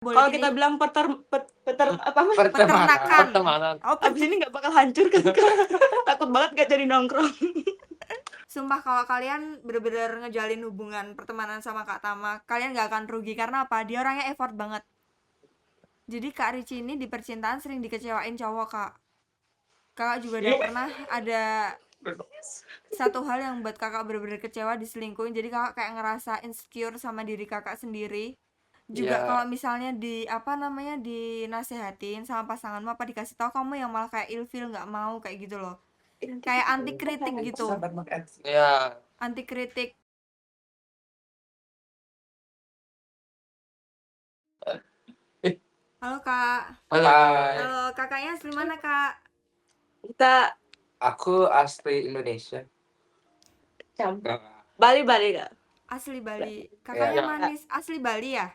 Kalau Boleh kita ini bilang apa mas? peternakan. Pertemanan. Oh, Abis ini nggak bakal hancur kan? Takut banget gak jadi nongkrong. sumpah kalau kalian bener-bener ngejalin hubungan pertemanan sama Kak Tama, kalian gak akan rugi karena apa? Dia orangnya effort banget. Jadi Kak Ricci ini di percintaan sering dikecewain cowok, Kak. Kakak juga udah pernah ada satu hal yang buat kakak bener-bener kecewa diselingkuhin, jadi kakak kayak ngerasa insecure sama diri kakak sendiri. Juga kalau Ya, misalnya di apa namanya dinasehatin sama pasanganmu apa dikasih tahu, kamu yang malah kayak ilfil nggak mau kayak gitu loh, kayak anti kritik gitu, ya. anti kritik. Eh, Halo kak, halo. halo kakaknya asli mana kak? Kita Aku asli Indonesia. campur. Bali kak. Asli Bali. Ya. Kakaknya Ya. manis asli Bali ya?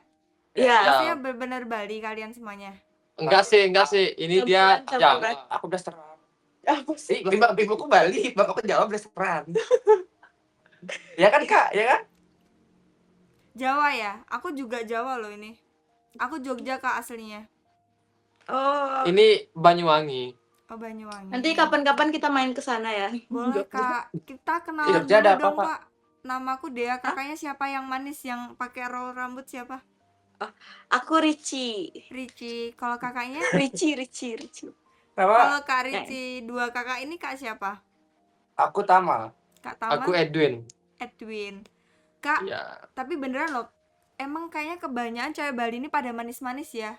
Iya. Maksudnya Ya, bener-bener Bali kalian semuanya? enggak sih. Ini dia Campuran. Jawa. Aku blasteran. Apa sih? Ibuku Bali, bapakku Jawa blasteran. Ya kan kak, ya kan? Jawa ya? Aku juga Jawa loh ini. Aku Jogja kak aslinya. Oh. Ini Banyuwangi. Oh Banyuwangi. Nanti kapan-kapan kita main ke sana ya. Boleh kak. Kita kenalan Jogja dulu ada apa, dong Pak? kak. Namaku Dea. Kakaknya siapa yang manis yang pakai roll rambut siapa? Aku Ricci. Ricci. Kalau kakaknya? Ricci. Nama Kalau kak Ricci dua kakak ini kak siapa? aku Tama. Kak Tama? Aku Edwin. Edwin. Kak, Ya. tapi beneran loh. Emang kayaknya kebanyakan cewek Bali ini pada manis-manis ya.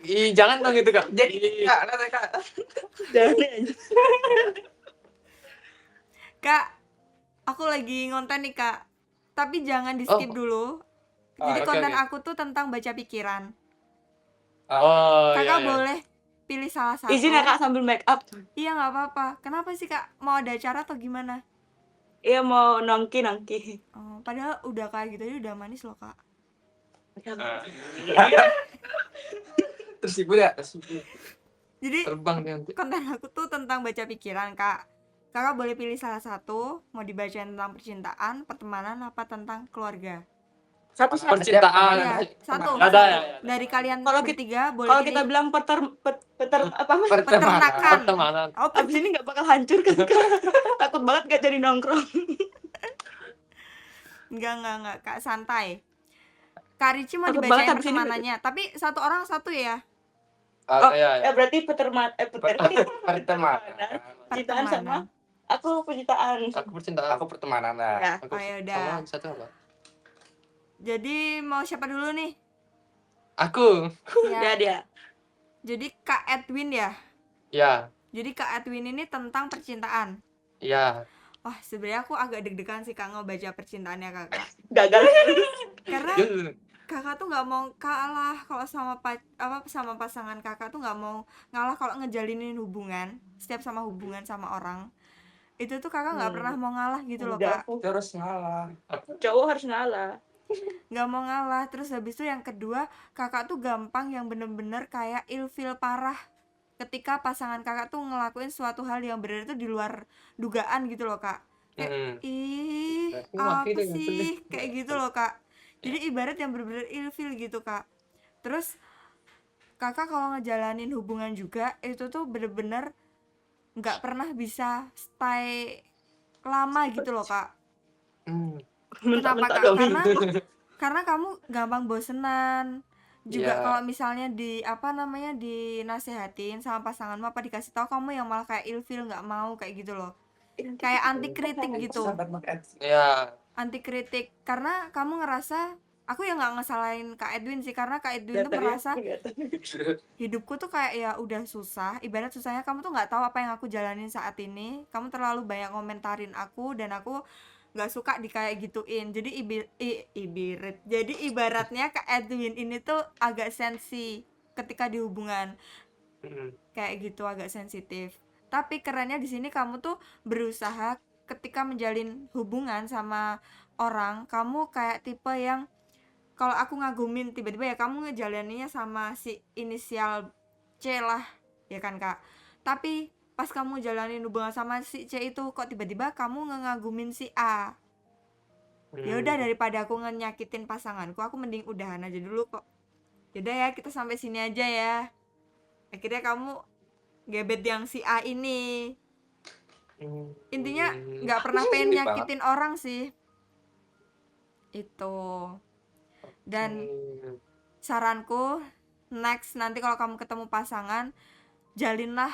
Ih, jangan dong gitu, Kak. Jadi kak, nanti kak. Jangan aja. Kak, aku lagi ngonten nih kak. Tapi jangan di skip dulu. Jadi oke, konten oke. aku tuh tentang baca pikiran. Oh, Kakak iya. boleh pilih salah satu. Izin ya kak sambil make up. Iya nggak apa-apa. Kenapa sih kak? Mau ada acara atau gimana? Iya mau nongki. Oh, padahal udah kayak gitu aja udah manis loh kak. Tersipu ya? Jadi Terbang dia nanti. konten aku tuh tentang baca pikiran kak. Kakak boleh pilih salah satu. Mau dibacain tentang percintaan, pertemanan, apa tentang keluarga. Satu Percintaan. Iya, satu. Ada ya. Dari kalian Kalau bertiga boleh Kalau pilih kita bilang apa mas? peternakan. Pertemanan. Oh, Abis ini nggak bakal hancur kan? Takut banget gak jadi nongkrong. Enggak, Kak, santai. Kak Ricci mau Takut dibacain banget abis ini. pertemanannya, tapi satu orang satu ya. Oh, Iya. berarti pertemanan. Percintaan sama Pertemanan. aku percintaan. Aku percintaan. Aku pertemanan lah. Ya. Aku Oh, ya udah. sama satu apa? Jadi mau siapa dulu nih? Aku. Ya. Dia. Jadi Kak Edwin ya. Ya. Jadi Kak Edwin ini tentang percintaan. Ya. Wah, sebenarnya aku agak deg-degan sih Kak ngebaca percintaannya Kakak. Gagal. Karena Kakak tuh nggak mau kalah kalau sama sama pasangan Kakak tuh nggak mau ngalah kalau ngejalinin hubungan, setiap sama hubungan sama orang. Itu tuh Kakak nggak pernah mau ngalah gitu loh Kak. Terus ngalah. Cowok harus ngalah. Nggak mau ngalah. Terus habis itu yang kedua, Kakak tuh gampang yang bener-bener kayak ilfil parah ketika pasangan Kakak tuh ngelakuin suatu hal yang bener itu di luar dugaan gitu loh Kak. Kayak ih apa sih kayak gitu loh Kak. Jadi ibarat yang bener-bener ilfil gitu Kak. Terus Kakak kalau ngejalanin hubungan juga itu tuh bener-bener nggak pernah bisa stay lama gitu loh Kak. Kenapa Kak? Karena kamu gampang bosenan. Juga kalau misalnya dinasehatin sama pasanganmu apa dikasih tahu, kamu yang malah kayak ilfil nggak mau kayak gitu loh. Kayak anti kritik gitu. Ya. Anti kritik karena kamu ngerasa, aku yang nggak ngesalahin Kak Edwin sih, karena Kak Edwin tuh merasa hidupku tuh kayak ya udah susah. Ibarat susahnya kamu tuh nggak tahu apa yang aku jalanin saat ini. Kamu terlalu banyak komentarin aku dan aku nggak suka di kayak gituin. Jadi jadi ibaratnya Kak Edwin ini tuh agak sensi ketika di hubungan kayak gitu, agak sensitif. Tapi kerennya di sini kamu tuh berusaha ketika menjalin hubungan sama orang, kamu kayak tipe yang kalau aku ngagumin tiba-tiba ya kamu ngejalaninnya sama si inisial C lah, ya kan Kak. Tapi pas kamu jalanin hubungan sama si C itu kok tiba-tiba kamu ngagumin si A. Ya udah daripada aku nyakitin pasanganku, aku mending udahan aja dulu kok. Yaudah ya, kita sampai sini aja ya. Akhirnya kamu gebet yang si A ini. Intinya nggak pernah pengen Sweet banget. nyakitin orang sih. Itu. Dan saranku next nanti kalau kamu ketemu pasangan, jalinlah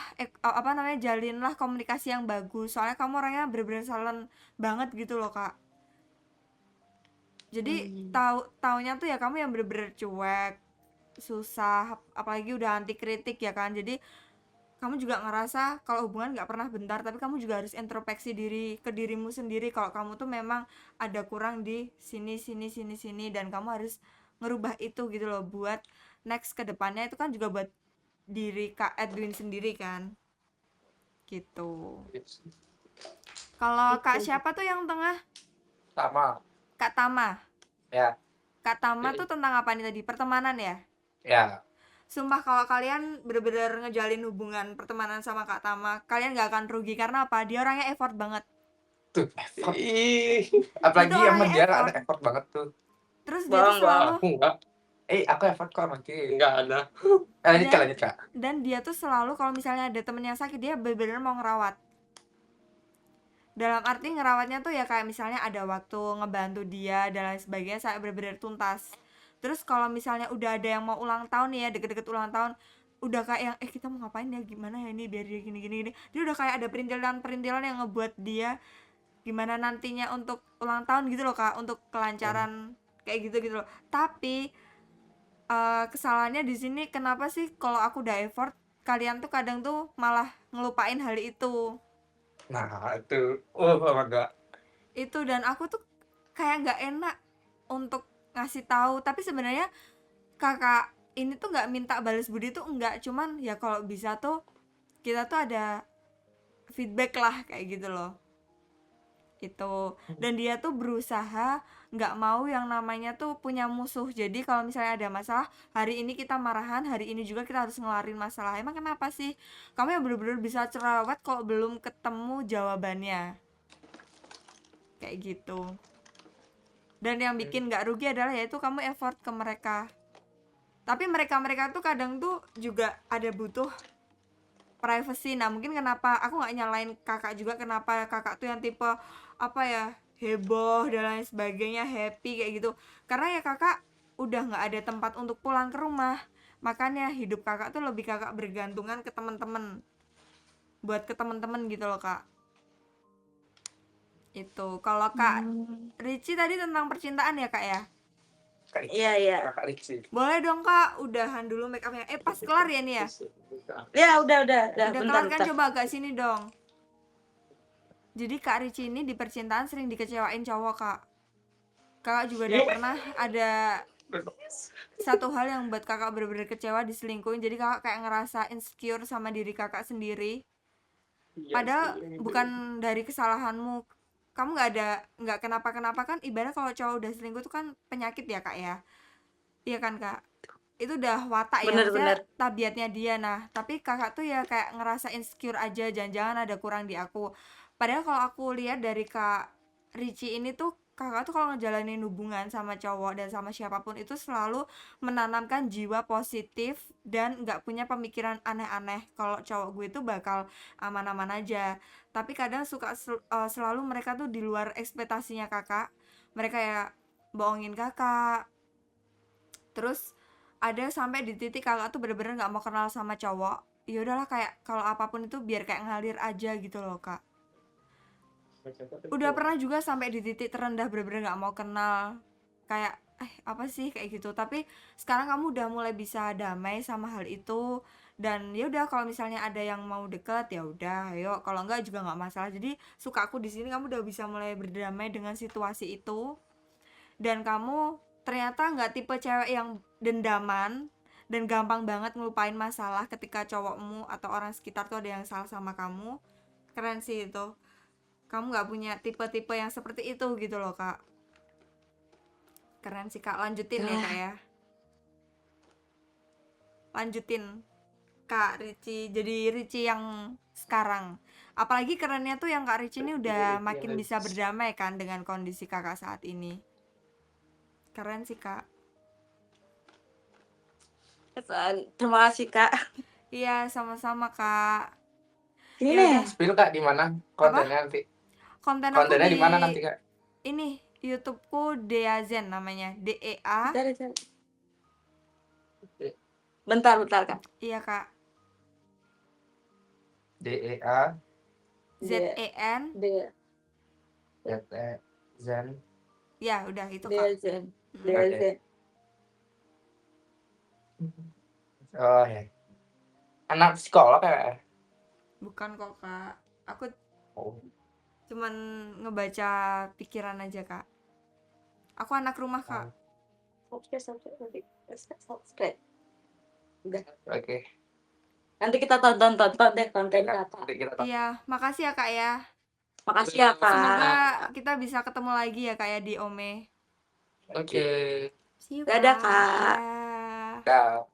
jalinlah komunikasi yang bagus. Soalnya kamu orangnya bener-bener silent banget gitu loh, Kak. Jadi taunya tuh ya kamu yang bener-bener cuek, susah, apalagi udah anti kritik ya kan. Jadi kamu juga ngerasa kalau hubungan nggak pernah bentar, tapi kamu juga harus introspeksi diri ke dirimu sendiri kalau kamu tuh memang ada kurang di sini dan kamu harus ngerubah itu gitu loh buat next ke depannya. Itu kan juga buat diri Kak Edwin sendiri kan gitu. Kalau Kak siapa tuh yang tengah? Sama. Kak Tama. Ya. Kak Tama tuh tentang apa nih tadi? Pertemanan ya? Ya. Sumpah kalau kalian bener-bener ngejalin hubungan pertemanan sama Kak Tama, kalian gak akan rugi. Karena apa? Dia orangnya effort banget. Tuh, effort. Apalagi Itu sama orangnya dia effort. ada effort banget tuh. Terus dia tuh selalu Aku enggak Aku effort kok sama Ki. enggak ada. Lanjut Kak. dan dia tuh selalu kalau misalnya ada temen yang sakit, dia bener-bener mau ngerawat. Dalam arti ngerawatnya tuh ya kayak misalnya ada waktu ngebantu dia dan lain sebagainya, saya bener-bener tuntas. Terus kalau misalnya udah ada yang mau ulang tahun nih ya, deket-deket ulang tahun, udah kayak yang kita mau ngapain ya, gimana ya ini biar dia gini. Dia udah kayak ada perintilan-perintilan yang ngebuat dia gimana nantinya untuk ulang tahun gitu loh Kak, untuk kelancaran kayak gitu loh. Tapi kesalahannya di sini kenapa sih kalau aku udah effort, kalian tuh kadang tuh malah ngelupain hal itu. Nah, itu enggak. Itu dan aku tuh kayak nggak enak untuk ngasih tahu, tapi sebenarnya kakak ini tuh nggak minta balas budi tuh enggak, cuman ya kalau bisa tuh kita tuh ada feedback lah kayak gitu loh. Itu. Dan dia tuh berusaha nggak mau yang namanya tuh punya musuh. Jadi kalau misalnya ada masalah, hari ini kita marahan, hari ini juga kita harus ngelarin masalah. Emang kenapa sih kamu yang bener-bener bisa cerewet kalau belum ketemu jawabannya kayak gitu. Dan yang bikin nggak rugi adalah yaitu kamu effort ke mereka. Tapi mereka tuh kadang tuh juga ada butuh privacy. Nah mungkin kenapa aku nggak nyalain kakak juga, kenapa kakak tuh yang tipe apa ya, heboh dan lain sebagainya, happy kayak gitu, karena ya kakak udah nggak ada tempat untuk pulang ke rumah. Makanya hidup kakak tuh lebih kakak bergantungan ke teman-teman, buat ke teman-teman gitu loh Kak. Itu kalau Kak Ricci tadi tentang percintaan ya Kak ya. Iya. Kakak Ricci. Boleh dong Kak, udahan dulu make upnya. Pas kelar ya nih ya? Ya udah Udah kelar kan, bentar. coba agak sini dong. Jadi Kak Ricci ini di percintaan sering dikecewain cowok Kak. Kakak juga udah pernah ada satu hal yang buat kakak bener-bener kecewa, diselingkuhin. Jadi kakak kayak ngerasa insecure sama diri kakak sendiri. Padahal bukan dari kesalahanmu. Kamu nggak kenapa-kenapa kan. Ibarat kalau cowok udah selingkuh itu kan penyakit ya Kak ya. Iya kan Kak? Itu udah watak ya, maksudnya tabiatnya dia. Nah tapi kakak tuh ya kayak ngerasa insecure aja, jangan-jangan ada kurang di aku. Padahal kalau aku lihat dari Kak Ricci ini tuh, kakak tuh kalau ngejalanin hubungan sama cowok dan sama siapapun itu selalu menanamkan jiwa positif dan nggak punya pemikiran aneh-aneh kalau cowok gue itu bakal aman-aman aja. Tapi kadang suka selalu mereka tuh di luar ekspektasinya kakak. Mereka ya bohongin kakak. Terus ada sampai di titik kakak tuh bener-bener nggak mau kenal sama cowok. Ya udahlah, kayak kalau apapun itu biar kayak ngalir aja gitu loh Kak. Udah pernah juga sampai di titik terendah bener-bener nggak mau kenal, kayak apa sih kayak gitu. Tapi sekarang kamu udah mulai bisa damai sama hal itu. Dan ya udah, kalau misalnya ada yang mau deket ya udah ayo, kalau enggak juga nggak masalah. Jadi suka aku di sini kamu udah bisa mulai berdamai dengan situasi itu. Dan kamu ternyata nggak tipe cewek yang dendaman dan gampang banget ngelupain masalah ketika cowokmu atau orang sekitar tuh ada yang salah sama kamu. Keren sih itu. Kamu gak punya tipe-tipe yang seperti itu gitu loh Kak. Keren sih Kak. Lanjutin ya Kak ya. Lanjutin Kak Ricci. Jadi Ricci yang sekarang. Apalagi kerennya tuh yang Kak Rich ini udah makin bisa berdamai kan dengan kondisi kakak saat ini. Keren sih Kak. Terima kasih Kak. Iya sama-sama Kak. Ini Ya nih. udah. Spill Kak di mana kontennya nanti? Konten aku Kontennya di di mana nanti Kak? ini YouTubeku Deazen namanya, DEA. Bentar Kak. Iya Kak. DEA ZEN. Zen. Ya udah itu Kak. Deazen. Oh ya. Anak psikolog ya? Bukan kok Kak. Aku Oh. cuman ngebaca pikiran aja Kak. Aku anak rumah Kak. Subscribe. Udah. Oke. Nanti kita tonton deh konten Kakak. Nanti kita tonton. Iya, makasih ya Kak ya. Makasih ya Kak. Semoga kita bisa ketemu lagi ya Kak ya di Ome. Oke. See you Dadah, Kak. Kak. Dadah. Dah.